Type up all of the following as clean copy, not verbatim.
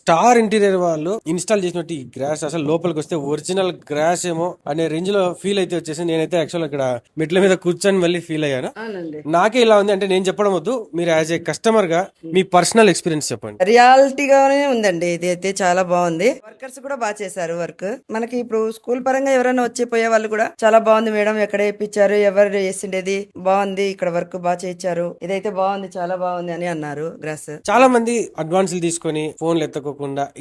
Star interior వాళ్ళు install చేసినట్టు ఈ గ్రాస్ అసలు లోపలికి వస్తే ఒరిజినల్ గ్రాస్ ఏమో అనే రేంజ్ లో ఫీల్ అయితే వచ్చేసి నేనైతే యాక్చువల్ ఇక్కడ మెట్ల మీద కూర్చొని మళ్ళీ ఫీల్ అయ్యాను. నాకే ఇలా ఉంది అంటే నేను చెప్పడం వద్దు, మీరు యాజ్ ఏ కస్టమర్ గా మీ పర్సనల్ ఎక్స్పీరియన్స్ చెప్పండి. రియాలిటీగానే ఉందండి. ఇది అయితే చాలా బాగుంది. వర్కర్స్ కూడా బాగా చేశారు వర్క్. మనకి ఇప్పుడు స్కూల్ పరంగా ఎవరైనా వచ్చి పోయే వాళ్ళు కూడా చాలా బాగుంది మేడం, ఎక్కడ వేయించారు, ఎవరు వేసిండేది బాగుంది, ఇక్కడ వర్క్ బాగా చేయించారు, ఇదైతే బాగుంది, చాలా బాగుంది అని అన్నారు. గ్రాస్ చాలా మంది అడ్వాన్సులు తీసుకొని ఫోన్లు ఎత్తకోకుండా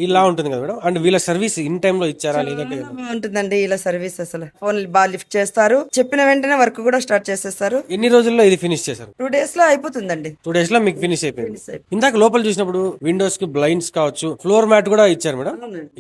ఇలా ఉంటుంది కదా మేడం, అండ్ వీళ్ళ సర్వీస్ ఇన్ టైమ్ లో ఇచ్చారా లేదంటే బాగుంటుందండి. ఇలా సర్వీస్ అసలు ఫోన్ బాగా లిఫ్ట్ చేస్తారు, చెప్పిన వెంటనే వర్క్ కూడా స్టార్ట్ చేసేస్తారు. ఎన్ని రోజుల్లో ఇది ఫినిష్ చేశారు? 2 days లో అయిపోతుందండి. 2 days లో మీకు ఫినిష్ అయిపోయింది. ఇందాక లోపల చూసినప్పుడు విండోస్ కి బ్లైండ్స్ కావచ్చు, ఫ్లోర్ మ్యాట్ కూడా ఇచ్చారు మేడం.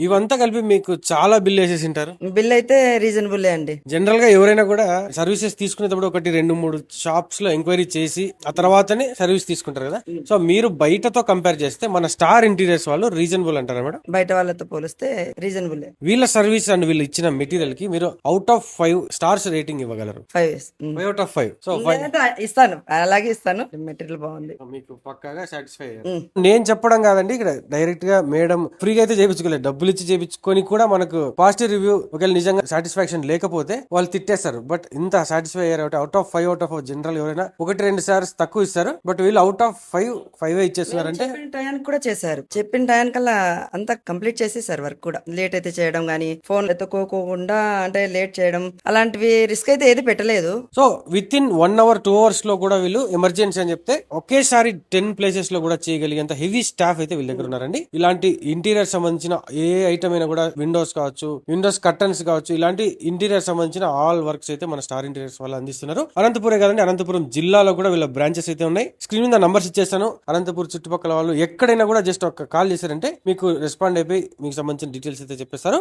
ఇవంతా కలిపి మీకు చాలా బిల్ వేసేసి ఉంటారు. బిల్ అయితే రీజనబుల్ అండి. జనరల్ గా ఎవరైనా కూడా సర్వీసెస్ తీసుకునేటప్పుడు 1-2-3 షాప్స్ లో ఎంక్వైరీ చేసి ఆ తర్వాతనే సర్వీస్ తీసుకుంటారు కదా. సో మీరు బయటతో కంపేర్ చేస్తే మన స్టార్ ఇంటీరియర్స్ వాళ్ళు రీజనబుల్ అంటారా మేడం? బయట వాళ్ళతో పోలిస్తే రీజనబుల్. వీళ్ళ సర్వీస్ అండ్ వీళ్ళు ఇచ్చిన మెటీరియల్ కి మీరు అవుట్ ఆఫ్ 5 స్టార్స్ రేటింగ్ ఇవ్వగలరు? 5 5 out of 5. సో ఇస్తాను, అలాగే ఇస్తాను. మెటీరియల్ బాగుంది, మీకు పక్కాగా సాటిస్ఫై అయ్యారు. నేను చెప్పడం కాదండి, ఇక్కడ డైరెక్ట్ గా మేడం ఫ్రీగా అయితే చేయించుకోలేదు, డబ్బులు ఇచ్చి చేయించుకొని కూడా మనకు పాజిటివ్ రివ్యూ ఒకవేళ నిజంగా సాటిస్ఫాక్షన్ లేకపోతే వాళ్ళు తిట్టేస్తారు. బట్ ఇంత సాటిస్ఫై అయ్యారు అవుట్ ఆఫ్ 5 జనరల్ ఎవరైనా 1-2 స్టార్స్ తక్కువ ఇస్తారు, బట్ వీళ్ళు అవుట్ ఆఫ్ 5 ఇచ్చేస్తున్నారంటే చెప్పిన టయానికి కూడా చేశారు. చెప్పిన టయానికల్లా అంతా కంప్లీట్ చేసేసారు. వర్క్ కూడా లేట్ అయితే చేయడం గానీ, ఫోన్ ఎత్తుకోకుండా అంటే లేట్ చేయడం అలాంటివి రిస్క్ అయితే ఏది పెట్టలేదు. So with in 1 hour 2 hours లో కూడా వీళ్ళు ఎమర్జెన్సీ అని చెప్తే ఒకేసారి 10 places లో కూడా చేయగలిగేంత హెవీ స్టాఫ్ అయితే వీళ్ళ దగ్గర ఉన్నారండి. ఇలాంటి ఇంటీరియర్ సంబంధించిన ఏ ఐటమ్ అయినా కూడా, విండోస్ కావచ్చు, విండోస్ కర్టన్స్ కావచ్చు, ఇలాంటి ఇంటీరియర్ సంబంధించిన ఆల్ వర్క్స్ అయితే మన స్టార్ ఇంటీరియర్స్ వాళ్ళు అందిస్తున్నారు. అనంతపురే కాదండి, అనంతపురం జిల్లాలో కూడా వీళ్ళ బ్రాంచెస్ అయితే ఉన్నాయి. స్క్రీన్ మీద నంబర్స్ ఇచ్చేస్తాను. అనంతపురం చుట్టుపక్కల వాళ్ళు ఎక్కడైనా కూడా జస్ట్ ఒక కాల్ చేశారంటే మీకు రెస్పాండ్ అయిపోయి మీకు సంబంధించిన డీటెయిల్స్ అయితే చెప్పేస్తారు.